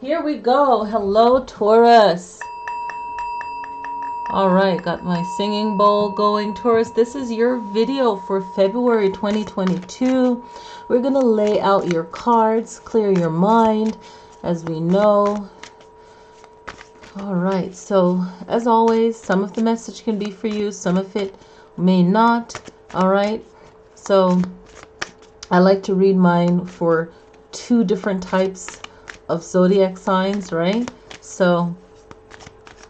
Here we go. Hello, Taurus. All right, got my singing bowl going. Taurus, this is your video for February 2022. We're going to lay out your cards, clear your mind, as we know. All right, so as always, some of the message can be for you, some of it may not. All right, so I like to read mine for 2 different types of zodiac signs, right? So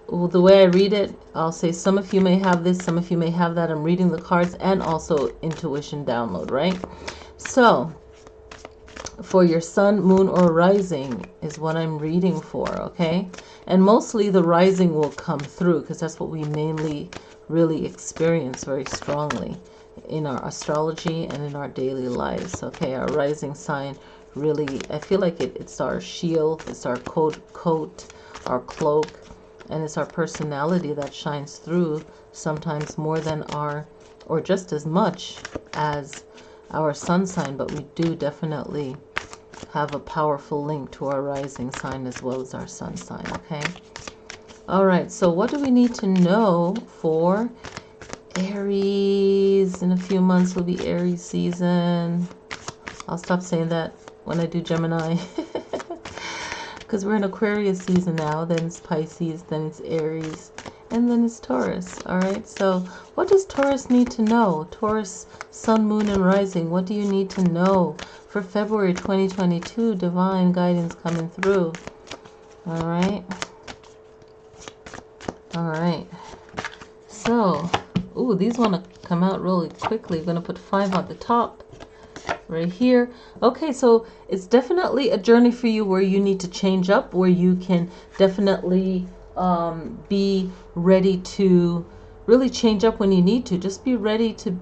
the way I read it, I'll say some of you may have this, some of you may have that. I'm reading the cards and also intuition download, right? So for your sun, moon, or rising is what I'm reading for, okay? And mostly the rising will come through because that's what we mainly really experience very strongly in our astrology and in our daily lives, okay? Our rising sign really, I feel like it's our shield, it's our coat, our cloak, and it's our personality that shines through sometimes more than our, or just as much as our sun sign, but we do definitely have a powerful link to our rising sign as well as our sun sign, okay? All right, so what do we need to know for Aries? In a few months will be Aries season. I'll stop saying that when I do Gemini because we're in Aquarius season now. Then it's Pisces, then it's Aries, and then it's Taurus. All right, so what does Taurus need to know? Taurus, sun, moon, and rising, what do you need to know for February 2022? Divine guidance coming through. All right, so these want to come out really quickly. I'm going to put 5 on the top right here. Okay, so it's definitely a journey for you where you need to change up, where you can definitely be ready to really change up when you need to. Just be ready to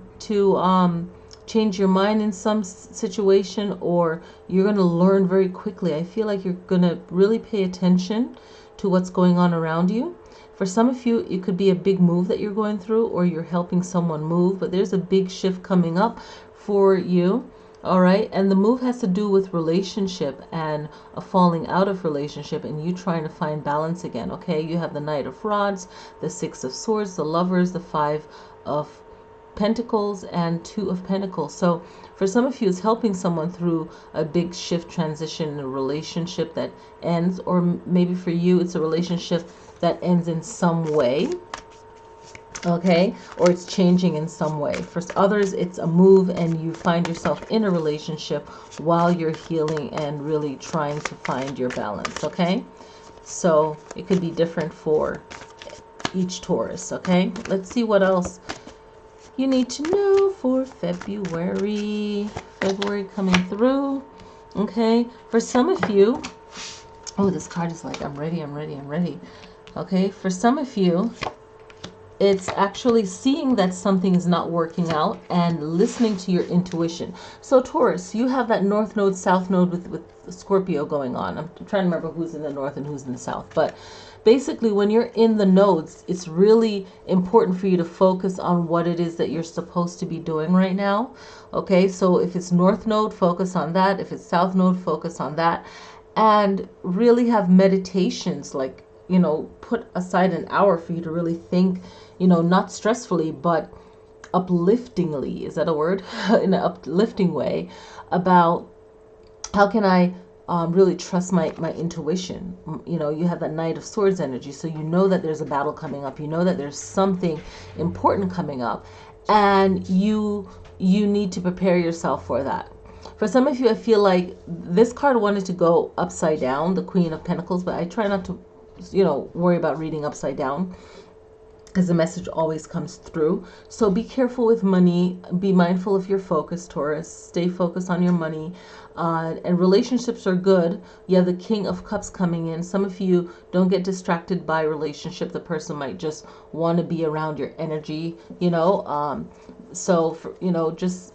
change your mind in some situation, or you're going to learn very quickly. I feel like you're going to really pay attention to what's going on around you. For some of you, it could be a big move that you're going through, or you're helping someone move, but there's a big shift coming up for you. All right, and the move has to do with relationship and a falling out of relationship and you trying to find balance again. Okay, you have the Knight of Rods, the 6 of Swords, the Lovers, the 5 of Pentacles, and 2 of Pentacles. So for some of you, it's helping someone through a big shift, transition in a relationship that ends, or maybe for you, it's a relationship that ends in some way. Okay, or it's changing in some way. For others, it's a move and you find yourself in a relationship while you're healing and really trying to find your balance. Okay, so it could be different for each Taurus. Okay, let's see what else you need to know for February coming through. Okay, for some of you, this card is like, I'm ready. Okay, for some of you, it's actually seeing that something is not working out and listening to your intuition. So Taurus, you have that north node, south node with Scorpio going on. I'm trying to remember who's in the north and who's in the south. But basically, when you're in the nodes, it's really important for you to focus on what it is that you're supposed to be doing right now. Okay, so if it's north node, focus on that. If it's south node, focus on that. And really have meditations, like, put aside an hour for you to really think, not stressfully, but upliftingly, is that a word? In an uplifting way, about how can I really trust my intuition. You have that Knight of Swords energy, so you know that there's a battle coming up, you know that there's something important coming up, and you need to prepare yourself for that. For some of you, I feel like this card wanted to go upside down, the Queen of Pentacles, but I try not to worry about reading upside down because the message always comes through. So be careful with money, be mindful of your focus, Taurus. Stay focused on your money, and relationships are good. You have the King of Cups coming in. Some of you, don't get distracted by relationship. The person might just want to be around your energy, so for, just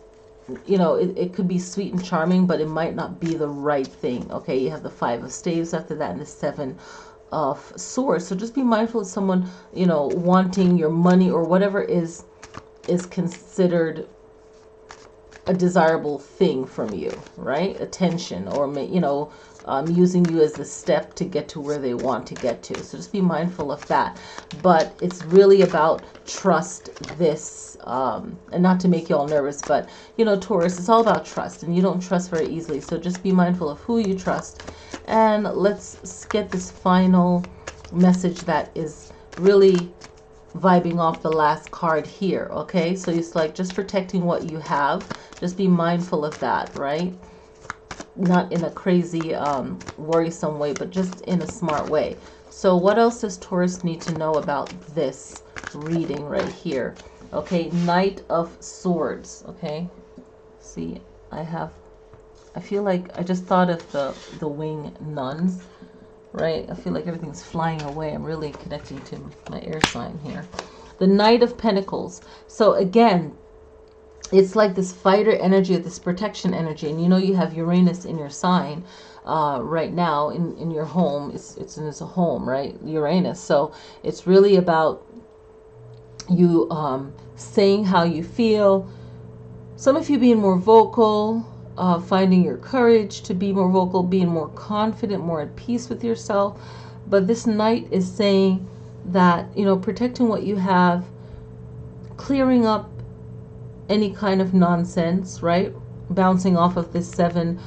it could be sweet and charming, but it might not be the right thing. Okay, you have the 5 of Staves after that and the 7 of Swords. So just be mindful of someone, wanting your money or whatever is considered a desirable thing from you, right? Attention, or using you as a step to get to where they want to get to. So just be mindful of that. But it's really about trust this, and not to make you all nervous, but you know, Taurus, it's all about trust, and you don't trust very easily. So just be mindful of who you trust. And let's get this final message that is really vibing off the last card here. Okay, so it's like just protecting what you have. Just be mindful of that, right? Not in a crazy worrisome way, but just in a smart way. So what else does Taurus need to know about this reading right here? Okay, Knight of Swords. Okay, see, I feel like I just thought of the wing nuns, right? I feel like everything's flying away. I'm really connecting to my air sign here. The Knight of Pentacles. So again, it's like this fighter energy, this protection energy. And you know, you have Uranus in your sign right now in your home. It's a home, right? Uranus. So it's really about you saying how you feel. Some of you being more vocal, finding your courage to be more vocal, being more confident, more at peace with yourself. But this Knight is saying that, you know, protecting what you have, clearing up any kind of nonsense, right? Bouncing off of this Seven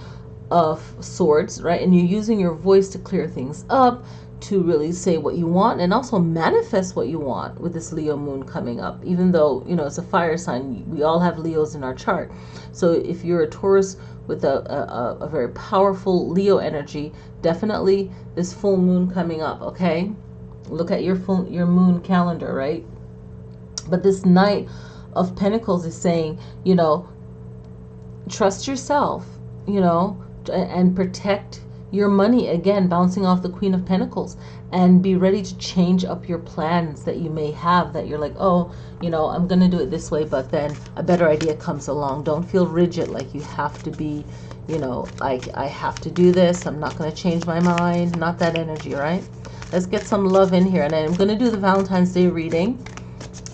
of Swords, right? And you're using your voice to clear things up, to really say what you want, and also manifest what you want with this Leo moon coming up. Even though, you know, it's a fire sign, we all have Leos in our chart. So if you're a Taurus with a very powerful Leo energy, definitely this full moon coming up. Okay, look at your moon calendar, right? But this Knight of Pentacles is saying, you know, trust yourself, you know, and protect your money. Again, bouncing off the Queen of Pentacles, and be ready to change up your plans that you may have, that you're like, oh, you know, I'm gonna do it this way, but then a better idea comes along. Don't feel rigid, like you have to be, you know, I have to do this, I'm not gonna change my mind. Not that energy, right? Let's get some love in here. And I'm gonna do the Valentine's Day reading.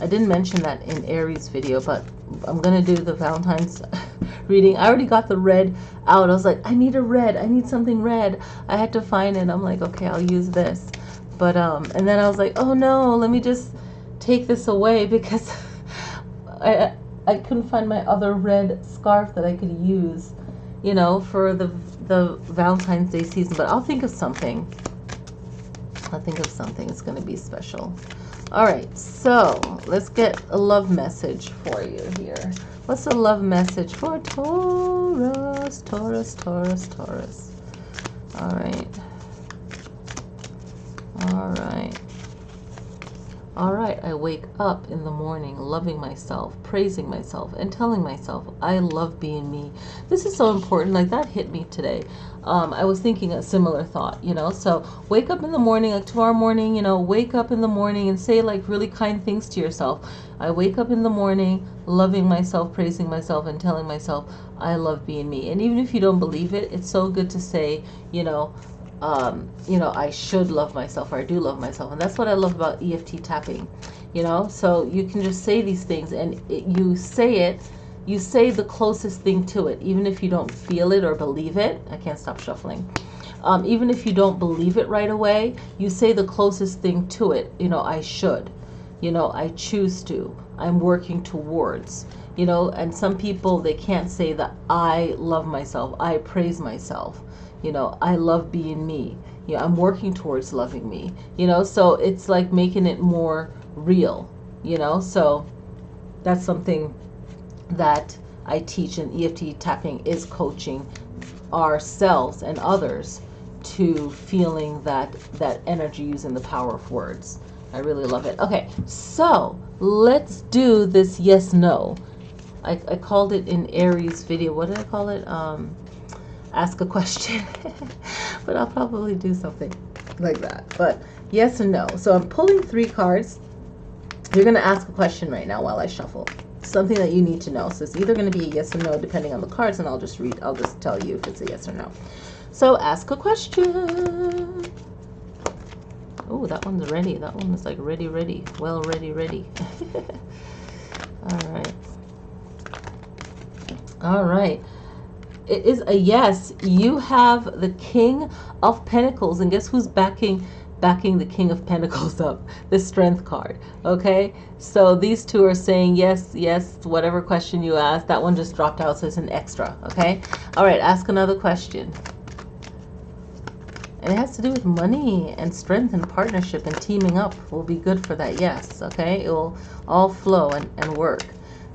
I didn't mention that in Aries video, but I'm gonna do the Valentine's reading. I already got the red out. I was like, I need a red. I need something red. I had to find it. I'm like, okay, I'll use this. But and then I was like, oh no, let me just take this away, because I couldn't find my other red scarf that I could use, you know, for the Valentine's Day season. But I'll think of something. I'll think of something. It's going to be special. All right, so let's get a love message for you here. What's a love message for Taurus, Taurus, Taurus, Taurus? All right. All right. All right, I wake up in the morning loving myself, praising myself, and telling myself I love being me. This is so important. Like, that hit me today. I was thinking a similar thought, you know. So wake up in the morning, like tomorrow morning, you know, wake up in the morning and say like really kind things to yourself. I wake up in the morning loving myself, praising myself, and telling myself I love being me. And even if you don't believe it, it's so good to say, you know, I should love myself, or I do love myself. And that's what I love about EFT tapping, you know. So you can just say these things, and you say the closest thing to it, even if you don't feel it or believe it. I can't stop shuffling. Even if you don't believe it right away, you say the closest thing to it. You know, I should, you know, I choose to, I'm working towards, you know. And some people, they can't say that I love myself, I praise myself, you know, I love being me, you know, I'm working towards loving me, you know. So it's like making it more real, you know. So that's something that I teach in EFT tapping, is coaching ourselves and others to feeling that energy, using the power of words. I really love it. Okay, so let's do this yes no. I called it in Aries video, what did I call it? Ask a question. But I'll probably do something like that. But yes and no. So I'm pulling 3 cards. You're going to ask a question right now while I shuffle. Something that you need to know. So it's either going to be a yes or no depending on the cards, and I'll just tell you if it's a yes or no. So ask a question. Oh, that one's ready. That one is like ready. Well, ready. All right. It is a yes. You have the King of Pentacles, and guess who's backing the King of Pentacles up? The Strength card. Okay, so these two are saying yes, yes, whatever question you ask. That one just dropped out, so it's an extra. Okay, all right, ask another question. And it has to do with money and strength and partnership, and teaming up will be good for that. Yes, okay, it will all flow and work.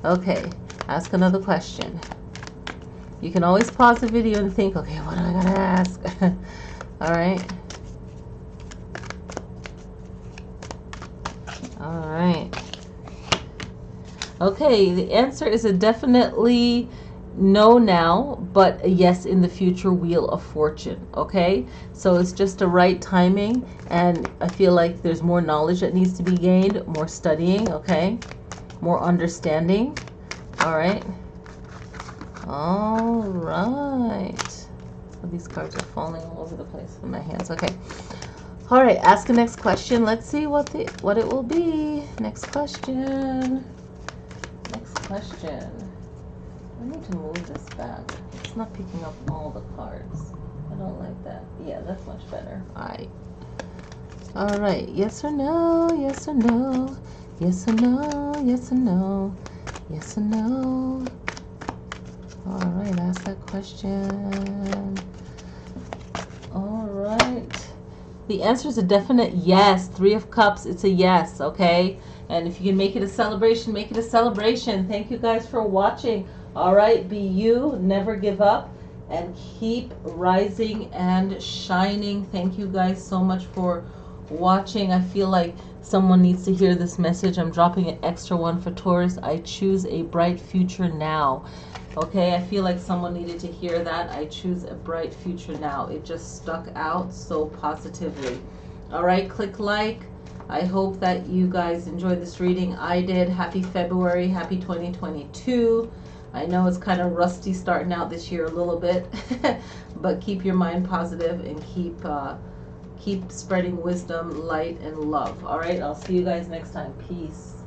Okay, ask another question. You can always pause the video and think, okay, what am I gonna ask? All right. All right. Okay, the answer is a definitely no now, but a yes in the future. Wheel of Fortune. Okay, so it's just a right timing, and I feel like there's more knowledge that needs to be gained, more studying. Okay, more understanding. All right. All right. So these cards are falling all over the place in my hands. Okay. All right. Ask the next question. Let's see what it will be. Next question. Next question. I need to move this back. It's not picking up all the cards. I don't like that. Yeah, that's much better. All right. All right. Yes or no? Yes or no? Yes or no? Yes or no? Yes or no? All right, ask that question. All right. The answer is a definite yes. 3 of Cups, it's a yes, okay? And if you can make it a celebration, make it a celebration. Thank you guys for watching. All right, be you, never give up, and keep rising and shining. Thank you guys so much for watching. I feel like someone needs to hear this message. I'm dropping an extra one for Taurus. I choose a bright future now. Okay, I feel like someone needed to hear that. I choose a bright future now. It just stuck out so positively. All right, click like. I hope that you guys enjoyed this reading. I did. Happy February. Happy 2022. I know it's kind of rusty starting out this year a little bit, but keep your mind positive and keep spreading wisdom, light, and love. All right, I'll see you guys next time. Peace.